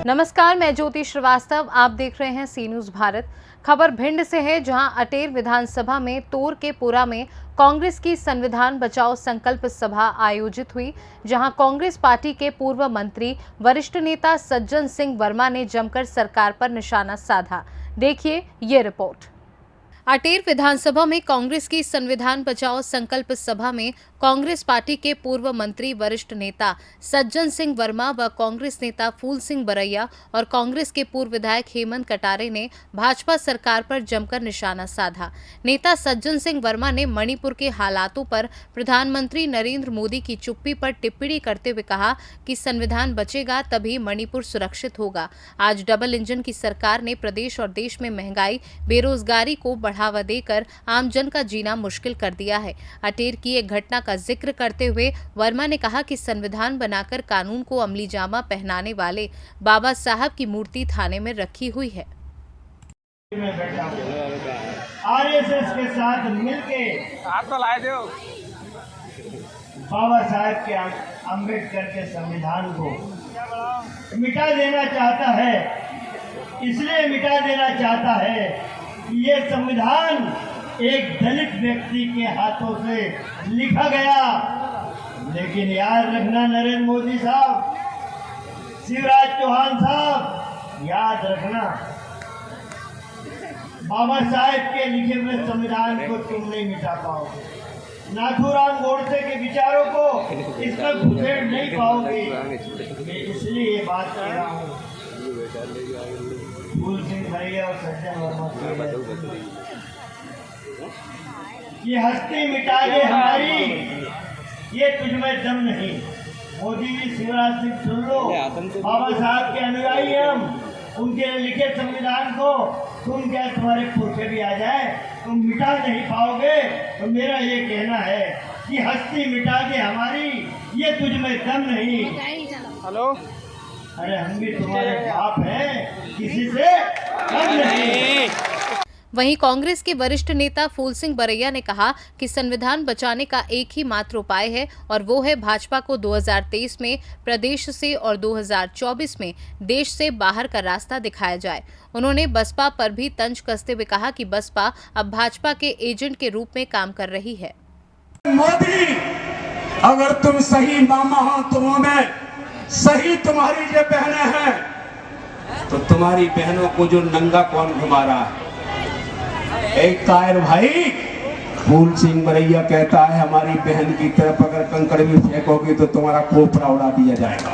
नमस्कार, मैं ज्योति श्रीवास्तव। आप देख रहे हैं सी न्यूज भारत। खबर भिंड से है, जहां अटेर विधानसभा में तोर के पुरा में कांग्रेस की संविधान बचाओ संकल्प सभा आयोजित हुई, जहां कांग्रेस पार्टी के पूर्व मंत्री वरिष्ठ नेता सज्जन सिंह वर्मा ने जमकर सरकार पर निशाना साधा। देखिए ये रिपोर्ट। अटेर विधानसभा में कांग्रेस की संविधान बचाओ संकल्प सभा में कांग्रेस पार्टी के पूर्व मंत्री वरिष्ठ नेता सज्जन सिंह वर्मा व कांग्रेस नेता फूल सिंह बरैया और कांग्रेस के पूर्व विधायक हेमंत कटारे ने भाजपा सरकार पर जमकर निशाना साधा। नेता सज्जन सिंह वर्मा ने मणिपुर के हालातों पर प्रधानमंत्री नरेंद्र मोदी की चुप्पी पर टिप्पणी करते हुए कहा कि संविधान बचेगा तभी मणिपुर सुरक्षित होगा। आज डबल इंजन की सरकार ने प्रदेश और देश में महंगाई, बेरोजगारी को बढ़ावा देकर आमजन का जीना मुश्किल कर दिया है। अटेर की एक घटना का जिक्र करते हुए वर्मा ने कहा कि संविधान बनाकर कानून को अमली जामा पहनाने वाले बाबा साहब की मूर्ति थाने में रखी हुई है। आरएसएस के साथ मिलके बाबा साहब के अम्बेडकर के संविधान को मिटा देना चाहता है। इसलिए मिटा देना चाहता है कि ये संविधान एक दलित व्यक्ति के हाथों से लिखा गया। लेकिन याद रखना नरेंद्र मोदी साहब, शिवराज चौहान साहब, याद रखना बाबा साहेब के लिखे हुए संविधान को तुम नहीं मिटा पाओगे। नाथूराम गोडसे के विचारों को इसमें घुसेड़ नहीं पाओगे। मैं इसलिए ये बात कह रहा हूँ फूल सिंह भैया और सज्जन वर्मा, ये हस्ती मिटा दे हमारी, ये तुझमें दम नहीं। मोदी जी, शिवराज सिंह सुन लो, बाबा साहब के अनुयायी हम, उनके लिखे संविधान को तुम क्या तुम्हारे पुरखे भी आ जाए तुम मिटा नहीं पाओगे। तो मेरा ये कहना है कि हस्ती मिटा दे हमारी, ये तुझमें दम नहीं। हेलो, अरे हम भी तुम्हारे बाप हैं, किसी से कम नहीं। वहीं कांग्रेस के वरिष्ठ नेता फूल सिंह बरैया ने कहा कि संविधान बचाने का एक ही मात्र उपाय है और वो है भाजपा को 2023 में प्रदेश से और 2024 में देश से बाहर का रास्ता दिखाया जाए। उन्होंने बसपा पर भी तंज कसते हुए कहा कि बसपा अब भाजपा के एजेंट के रूप में काम कर रही है। मोदी, अगर तुम सही मामा हो, तुम्हें सही तुम्हारी जो बहनें हैं, तो तुम्हारी बहनों को जो नंगा कौन घुमा रहा है? एक कायर भाई फूल सिंह बरैया कहता है हमारी बहन की तरफ अगर कंकड़ भी फेंकोगे तो तुम्हारा खोपड़ा उड़ा दिया जाएगा।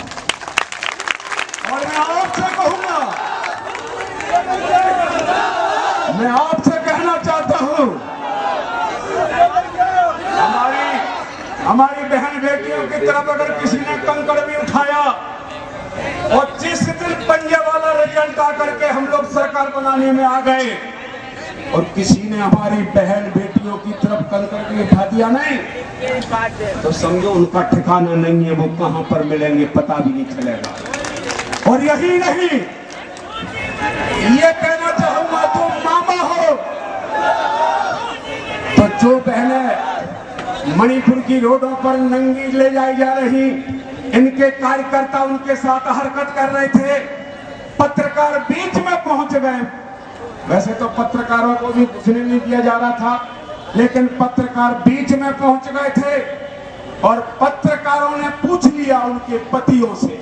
और मैं आपसे कहूंगा, मैं आपसे कहना चाहता हूं, हमारी बहन बेटियों की तरफ अगर किसी ने कंकड़ भी उठाया और जिस दिन पंजे वाला रिजल्ट आकर के हम लोग सरकार बनाने में आ गए और किसी ने हमारी बहन बेटियों की तरफ कंकड़ भी उठा दिया नहीं, तो समझो उनका ठिकाना नहीं है, वो कहां पर मिलेंगे पता भी नहीं चलेगा। और यही नहीं, ये कहना चाहूंगा, तुम मामा हो तो जो बहनें मणिपुर की रोडों पर नंगी ले जाई जा रही, इनके कार्यकर्ता उनके साथ हरकत कर रहे थे, पत्रकार बीच में पहुंच गए। वैसे तो पत्रकारों को भी घुसने नहीं दिया जा रहा था, लेकिन पत्रकार बीच में पहुंच गए थे और पत्रकारों ने पूछ लिया उनके पतियों से।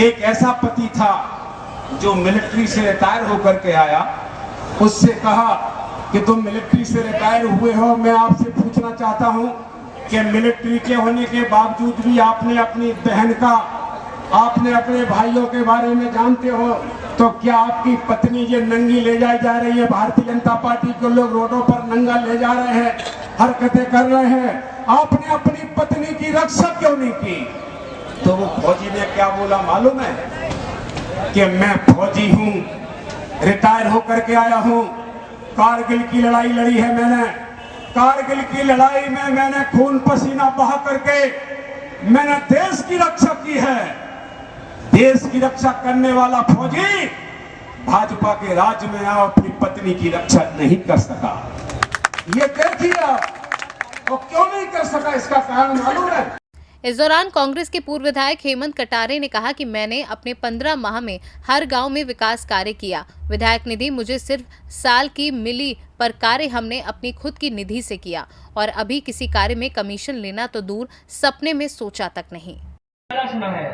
एक ऐसा पति था जो मिलिट्री से रिटायर होकर के आया, उससे कहा कि तुम मिलिट्री से रिटायर हुए हो, मैं आपसे पूछना चाहता हूं कि मिलिट्री के होने के बावजूद भी आपने अपनी बहन का, आपने अपने भाइयों के बारे में जानते हो, तो क्या आपकी पत्नी ये नंगी ले जाई जा रही है? भारतीय जनता पार्टी के लोग रोडों पर नंगा ले जा रहे हैं, हरकतें कर रहे हैं, आपने अपनी पत्नी की रक्षा क्यों नहीं की? तो वो फौजी ने क्या बोला मालूम है? कि मैं फौजी हूं, रिटायर होकर के आया हूं, कारगिल की लड़ाई लड़ी है मैंने, कारगिल की लड़ाई में मैंने खून पसीना बहा करके मैंने देश की रक्षा की है। देश की रक्षा करने वाला फौजी भाजपा के राज में आया और अपनी पत्नी की रक्षा नहीं कर सका। ये देखिए, वो क्यों नहीं कर सका, इसका कारण मालूम है? इस दौरान कांग्रेस के पूर्व विधायक हेमंत कटारे ने कहा कि मैंने अपने 15 माह में हर गांव में विकास कार्य किया। विधायक निधि मुझे सिर्फ साल की मिली, पर कार्य हमने अपनी खुद की निधि से किया और अभी किसी कार्य में कमीशन लेना तो दूर, सपने में सोचा तक नहीं। सुना है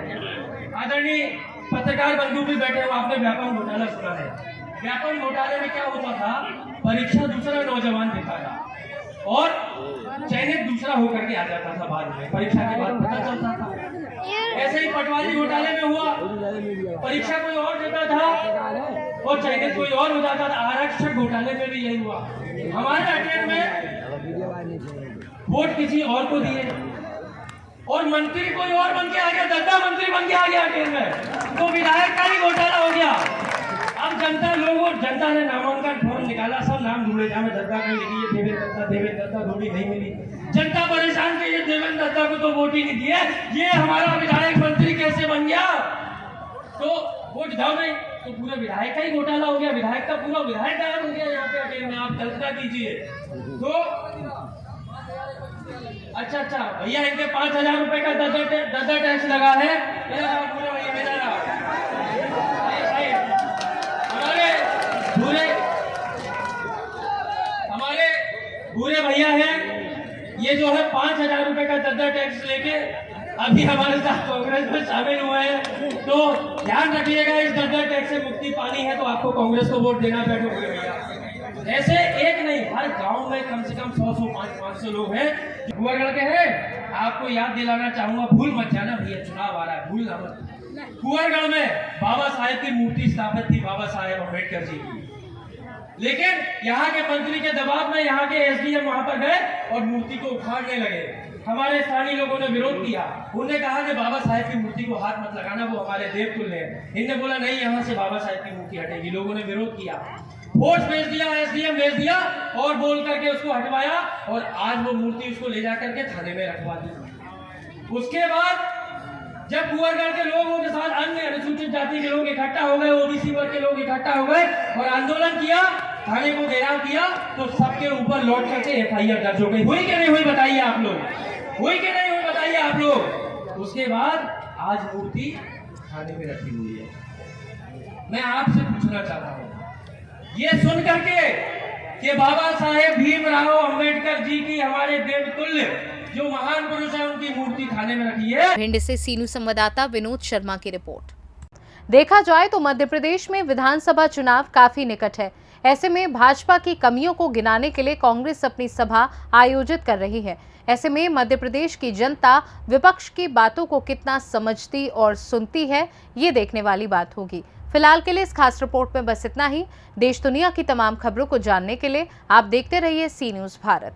आदरणीय पत्रकार बंधु भी बैठे हो, आपने व्यापम घोटाला सुना है। व्यापम घोटाले में क्या होता था, परीक्षा दूसरा नौजवान देता था और चयनित दूसरा होकर के आ जाता था, बाद में परीक्षा के बाद पता चलता था। ऐसे ही पटवारी घोटाले में हुआ, परीक्षा कोई और देता था और चयनित कोई और हो जाता था। आरक्षक घोटाले में भी यही हुआ। हमारे अटेर में वोट किसी और को दिए और मंत्री कोई और बन के आ गया, दद्दा मंत्री बन के आ गया अटेर में, तो विधायक का ही घोटाला हो गया। अब जनता ने नामांकन फॉर्म निकाला, सब नाम ढूंढे, जहाँ दद्दा का लिखी है देवेंद्र दत्ता थोड़ी नहीं मिली। जनता परेशान थी, ये देवेंद्र दत्ता को तो वोट ही नहीं दिए, ये हमारा विधायक मंत्री कैसे बन गया, तो वोट जाओ नहीं, तो पूरा विधायक का ही घोटाला हो गया। विधायक का पूरा विधायक गायब हो गया यहाँ पे अटेर में। आप कल्पना कीजिए। तो अच्छा भैया, इनके 5,000 रुपए का दद्दा टैक्स लगा है। हमारे भूरे भैया हैं, ये जो है 5,000 रुपए का दद्दा टैक्स लेके अभी हमारे साथ कांग्रेस में शामिल हुए हैं। तो ध्यान रखिएगा, इस दद्दा टैक्स से मुक्ति पानी है तो आपको कांग्रेस को वोट देना बैठोगे भैया। ऐसे एक नहीं, हर गांव में कम से कम 100 500 लोग हैं जो कुंवरगढ़ के हैं। आपको याद दिलाना चाहूंगा, भूल मत जाना भैया, चुनाव आ रहा है, भूल ना मत। कुंवरगढ़ में बाबा साहेब की मूर्ति स्थापित थी, बाबा साहेब अम्बेडकर जी की, लेकिन यहाँ के मंत्री के दबाव में यहाँ के एसडीएम वहां पर गए और मूर्ति को उखाड़ने लगे। हमारे स्थानीय लोगों ने विरोध किया, उन्होंने कहा कि बाबा साहेब की मूर्ति को हाथ मत लगाना, वो हमारे देवतुल्य हैं। इनने बोला नहीं, यहाँ से बाबा साहेब की मूर्ति हटेगी। लोगों ने विरोध किया, फोर्स भेज दिया, एसडीएम भेज दिया और बोल करके उसको हटवाया और आज वो मूर्ति उसको ले जाकर के थाने में रखवा दी। उसके बाद जब कुंवरगढ़ के लोगों के साथ अन्य अनुसूचित जाति के लोग इकट्ठा हो गए, ओबीसी वर्ग के लोग इकट्ठा हो गए और आंदोलन किया, थाने को घेराव किया, तो सबके ऊपर लौट करके एफआईआर दर्ज हो गई। हुई कि नहीं हुई बताइए आप लोग, हुई कि नहीं हुई बताइए आप लोग। उसके बाद आज मूर्ति थाने में रखी हुई है। मैं आपसे पूछना चाहता हूँ, ये सुन करके कि बाबा साहेब भीमराव अंबेडकर जी की, हमारे देवतुल्य जो महान पुरुष है, उनकी मूर्ति थाने में रखी है। भिंड से सीनू संवाददाता विनोद शर्मा की रिपोर्ट। देखा जाए तो मध्य प्रदेश में विधानसभा चुनाव काफी निकट है। ऐसे में भाजपा की कमियों को गिनाने के लिए कांग्रेस अपनी सभा आयोजित कर रही है। ऐसे में मध्य प्रदेश की जनता विपक्ष की बातों को कितना समझती और सुनती है, ये देखने वाली बात होगी। फिलहाल के लिए इस खास रिपोर्ट में बस इतना ही। देश दुनिया की तमाम खबरों को जानने के लिए आप देखते रहिए सी न्यूज़ भारत।